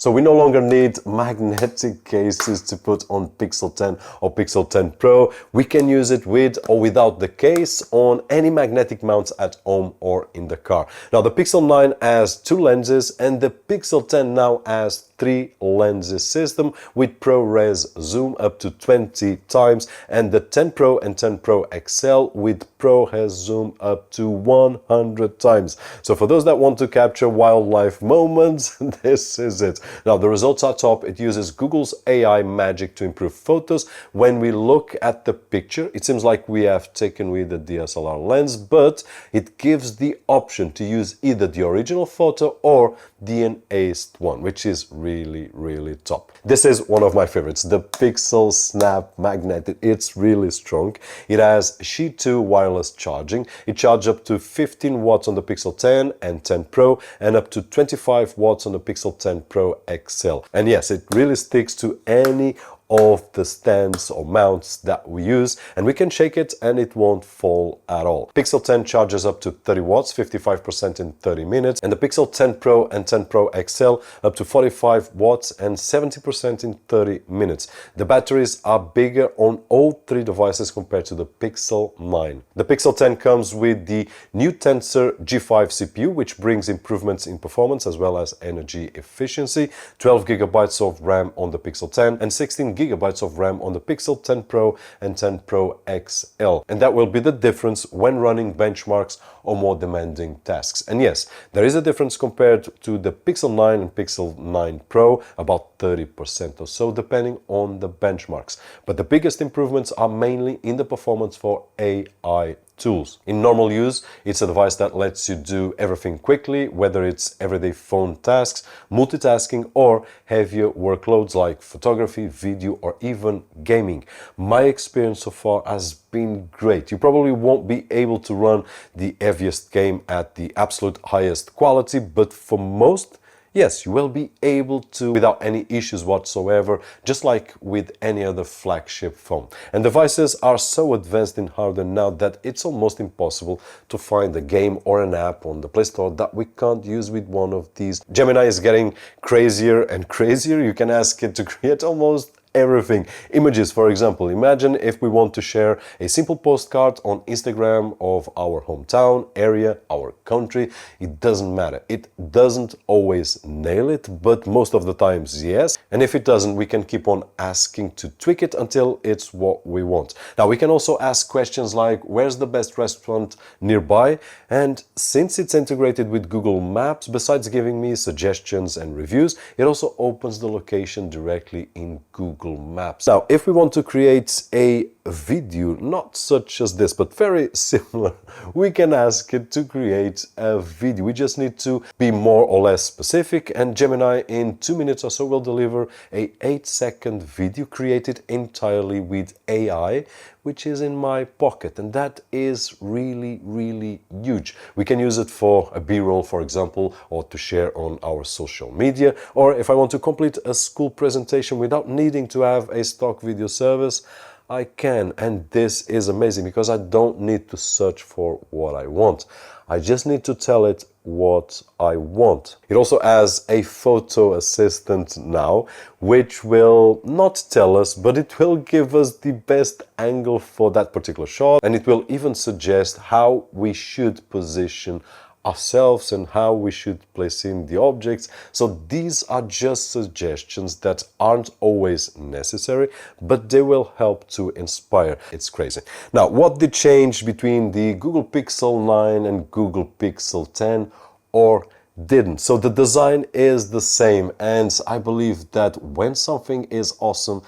So we no longer need magnetic cases to put on Pixel 10 or Pixel 10 Pro. We can use it with or without the case on any magnetic mounts at home or in the car. Now the Pixel 9 has 2 lenses and the Pixel 10 now has 3 lenses system with ProRes zoom up to 20 times and the 10 Pro and 10 Pro XL with ProRes zoom up to 100 times. So for those that want to capture wildlife moments, this is it. Now the results are top. It uses Google's AI magic to improve photos. When we look at the picture, it seems like we have taken with the DSLR lens, but it gives the option to use either the original photo or the enhanced one, which is really top. This is one of my favorites, the Pixel Snap Magnetic. It's really strong. It has Qi2 wireless charging. It charges up to 15 watts on the Pixel 10 and 10 Pro and up to 25 watts on the Pixel 10 Pro XL. And yes, it really sticks to any of the stands or mounts that we use, and we can shake it and it won't fall at all. Pixel 10 charges up to 30 watts, 55% in 30 minutes, and the Pixel 10 Pro and 10 Pro XL up to 45 watts and 70% in 30 minutes. The batteries are bigger on all 3 devices compared to the Pixel 9. The Pixel 10 comes with the new Tensor G5 CPU, which brings improvements in performance as well as energy efficiency, 12 gigabytes of RAM on the Pixel 10 and 16 gigabytes of RAM on the Pixel 10 Pro and 10 Pro XL. And that will be the difference when running benchmarks or more demanding tasks. And yes, there is a difference compared to the Pixel 9 and Pixel 9 Pro, about 30% or so, depending on the benchmarks. But the biggest improvements are mainly in the performance for AI tools. In normal use, it's a device that lets you do everything quickly, whether it's everyday phone tasks, multitasking, or heavier workloads like photography, video, or even gaming. My experience so far has been great. You probably won't be able to run the heaviest game at the absolute highest quality, but for most, yes, you will be able to without any issues whatsoever, just like with any other flagship phone. And devices are so advanced in hardware now that it's almost impossible to find a game or an app on the Play Store that we can't use with one of these. Gemini is getting crazier and crazier. You can ask it to create almost everything. Images, for example. Imagine if we want to share a simple postcard on Instagram of our hometown, area, our country. It doesn't matter. It doesn't always nail it, but most of the times, yes. And if it doesn't, we can keep on asking to tweak it until it's what we want. Now, we can also ask questions like, where's the best restaurant nearby? And since it's integrated with Google Maps, besides giving me suggestions and reviews, it also opens the location directly in Google Maps. Now, if we want to create a video, not such as this, but very similar, we can ask it to create a video. We just need to be more or less specific, and Gemini in 2 minutes or so will deliver a 8-second video created entirely with AI, which is in my pocket, and that is really huge. We can use it for a B-roll, for example, or to share on our social media, or if I want to complete a school presentation without needing to have a stock video service, I can. And this is amazing because I don't need to search for what I want. I just need to tell it what I want. It also has a photo assistant now, which will not tell us, but it will give us the best angle for that particular shot, and it will even suggest how we should position ourselves and how we should place in the objects. So these are just suggestions that aren't always necessary, but they will help to inspire. It's crazy. Now, what did change between the Google Pixel 9 and Google Pixel 10, or didn't? So the design is the same, and I believe that when something is awesome,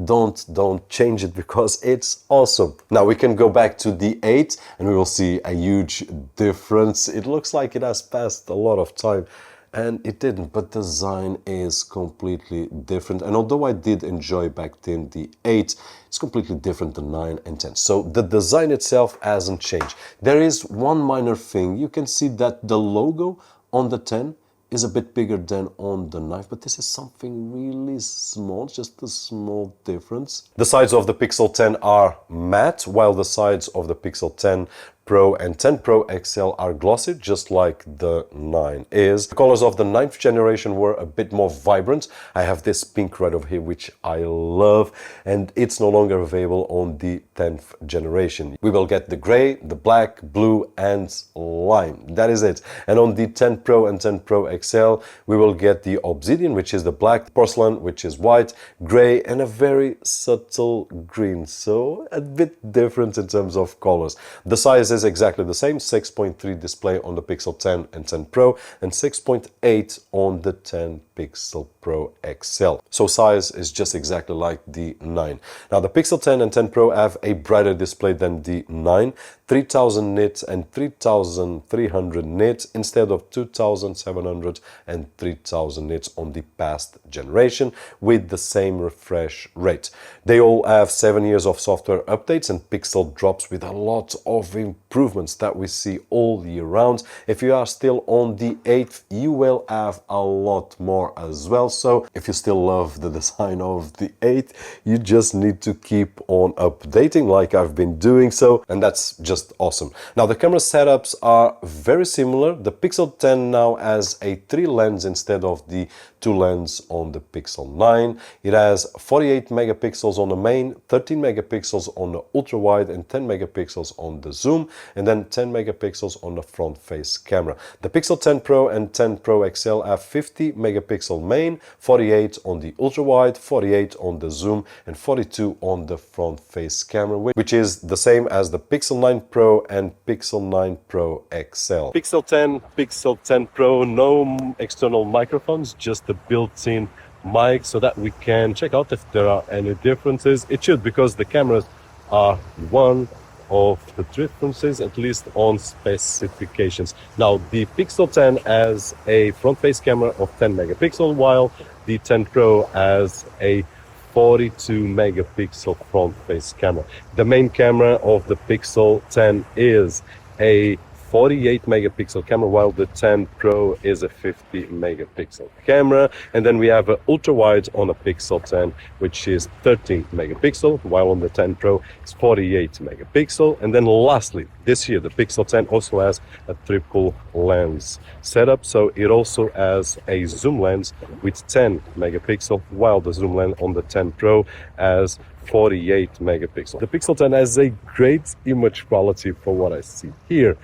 don't change it because it's awesome. Now we can go back to the 8 and we will see a huge difference. It looks like it has passed a lot of time, and it didn't, but design is completely different. And although I did enjoy back then the 8, it's completely different than 9 and 10. So the design itself hasn't changed. There is one minor thing. You can see that the logo on the 10 is a bit bigger than on the 9, but this is something really small, just a small difference. The sides of the Pixel 10 are matte, while the sides of the Pixel 10 Pro and 10 Pro XL are glossy, just like the 9 is. The colors of the 9th generation were a bit more vibrant. I have this pink right over here, which I love, and it's no longer available on the 10th generation. We will get the gray, the black, blue, and lime. That is it. And on the 10 Pro and 10 Pro XL, we will get the obsidian, which is the black, porcelain, which is white, gray, and a very subtle green. So a bit different in terms of colors. The size is exactly the same, 6.3 display on the Pixel 10 and 10 Pro, and 6.8 on the 10 Pixel Pro XL. So size is just exactly like the 9. Now the Pixel 10 and 10 Pro have a brighter display than the 9, 3000 nits and 3300 nits instead of 2700 and 3000 nits on the past generation, with the same refresh rate. They all have 7 years of software updates and pixel drops with a lot of improvements that we see all year round. If you are still on the 8th, you will have a lot more as well. So if you still love the design of the 8th, you just need to keep on updating like I've been doing so, and that's just awesome. Now the camera setups are very similar. The Pixel 10 now has a 3 lens instead of the 2 lens on the Pixel 9. It has 48 megapixels on the main, 13 megapixels on the ultra wide, and 10 megapixels on the zoom, and then 10 megapixels on the front face camera. The Pixel 10 Pro and 10 Pro XL have 50 megapixel main, 48 on the ultra wide, 48 on the zoom, and 42 on the front face camera, which is the same as the Pixel 9 Pro and Pixel 9 Pro XL. Pixel 10, Pixel 10 Pro, no external microphones, just the built-in mic, so that we can check out if there are any differences. It should, because the cameras are one of the differences, at least on specifications. Now the Pixel 10 has a front-face camera of 10 megapixel, while the 10 Pro has a 42 megapixel front-face camera. The main camera of the Pixel 10 is a 48 megapixel camera, while the 10 Pro is a 50 megapixel camera. And then we have an ultra wide on a Pixel 10, which is 13 megapixel, while on the 10 Pro it's 48 megapixel. And then lastly, this year the Pixel 10 also has a triple lens setup, so it also has a zoom lens with 10 megapixel, while the zoom lens on the 10 Pro has 48 megapixel. The Pixel 10 has a great image quality for what I see here,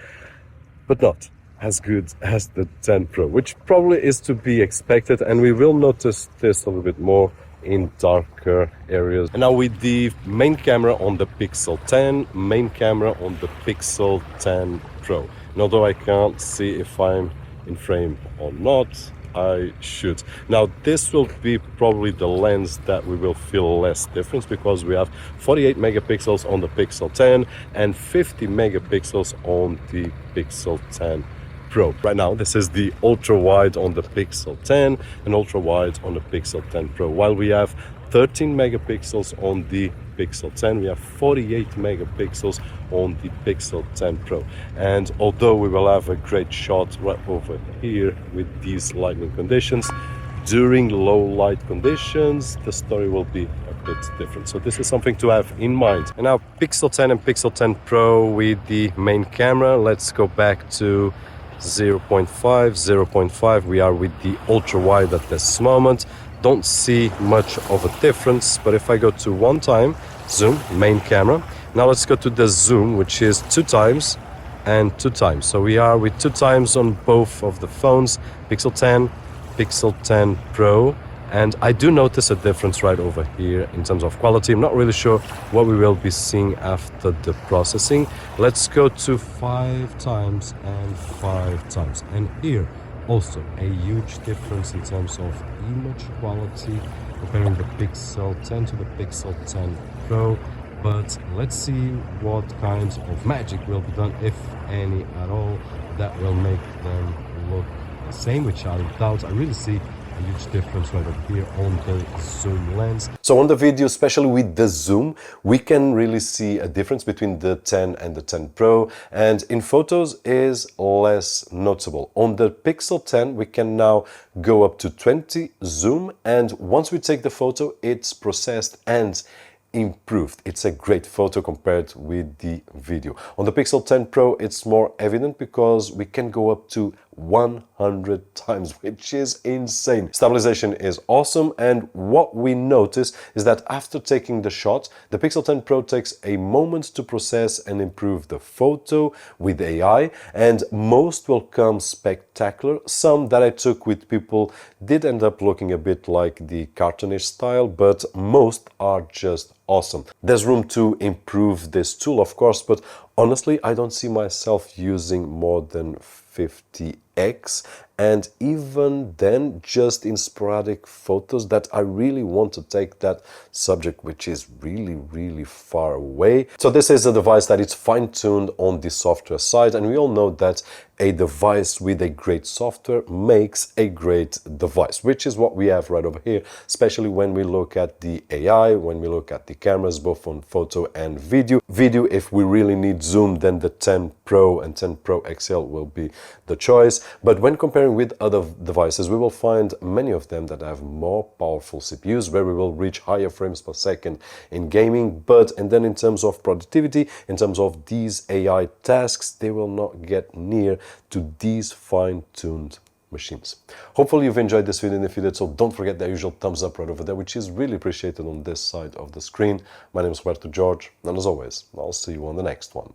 but not as good as the 10 Pro, which probably is to be expected, and we will notice this a little bit more in darker areas. And now with the main camera on the Pixel 10, main camera on the Pixel 10 Pro. And although I can't see if I'm in frame or not, I should. Now this will be probably the lens that we will feel less difference, because we have 48 megapixels on the Pixel 10 and 50 megapixels on the Pixel 10 Pro. Right now this is the ultra wide on the Pixel 10 and ultra wide on the Pixel 10 Pro. While we have 13 megapixels on the Pixel 10, we have 48 megapixels on the Pixel 10 Pro. And although we will have a great shot right over here with these lighting conditions, during low light conditions the story will be a bit different. So this is something to have in mind. And now Pixel 10 and Pixel 10 Pro with the main camera. Let's go back to 0.5. We are with the ultra wide at this moment. Don't see much of a difference, but if I go to 1 time zoom, main camera, now let's go to the zoom, which is 2 times and 2 times. So we are with 2 times on both of the phones, Pixel 10, Pixel 10 Pro, and I do notice a difference right over here in terms of quality. I'm not really sure what we will be seeing after the processing. Let's go to 5 times and 5 times, and here also a huge difference in terms of image quality comparing the Pixel 10 to the Pixel 10 Pro. But let's see what kinds of magic will be done, if any at all, that will make them look the same, which I doubt. I really see a huge difference right up here on the zoom lens. So on the video, especially with the zoom, we can really see a difference between the 10 and the 10 Pro, and in photos is less noticeable. On the Pixel 10 we can now go up to 20 zoom, and once we take the photo it's processed and improved. It's a great photo compared with the video. On the Pixel 10 Pro, it's more evident because we can go up to 100 times, which is insane. Stabilization is awesome, and what we notice is that after taking the shot, the Pixel 10 Pro takes a moment to process and improve the photo with AI, and most will come spectacular. Some that I took with people did end up looking a bit like the cartoonish style, but most are just awesome. There's room to improve this tool, of course, but honestly, I don't see myself using more than 50x, and even then just in sporadic photos that I really want to take that subject which is really far away. So this is a device that is fine-tuned on the software side, and we all know that a device with a great software makes a great device, which is what we have right over here, especially when we look at the AI, when we look at the cameras, both on photo and video. Video, if we really need zoom, then the 10 Pro and 10 Pro XL will be the choice. But when comparing with other devices, we will find many of them that have more powerful CPUs, where we will reach higher frames per second in gaming. And then in terms of productivity, in terms of these AI tasks, they will not get near to these fine-tuned machines. Hopefully you've enjoyed this video, and if you did so, don't forget the usual thumbs up right over there, which is really appreciated on this side of the screen. My name is Roberto, and as always, I'll see you on the next one.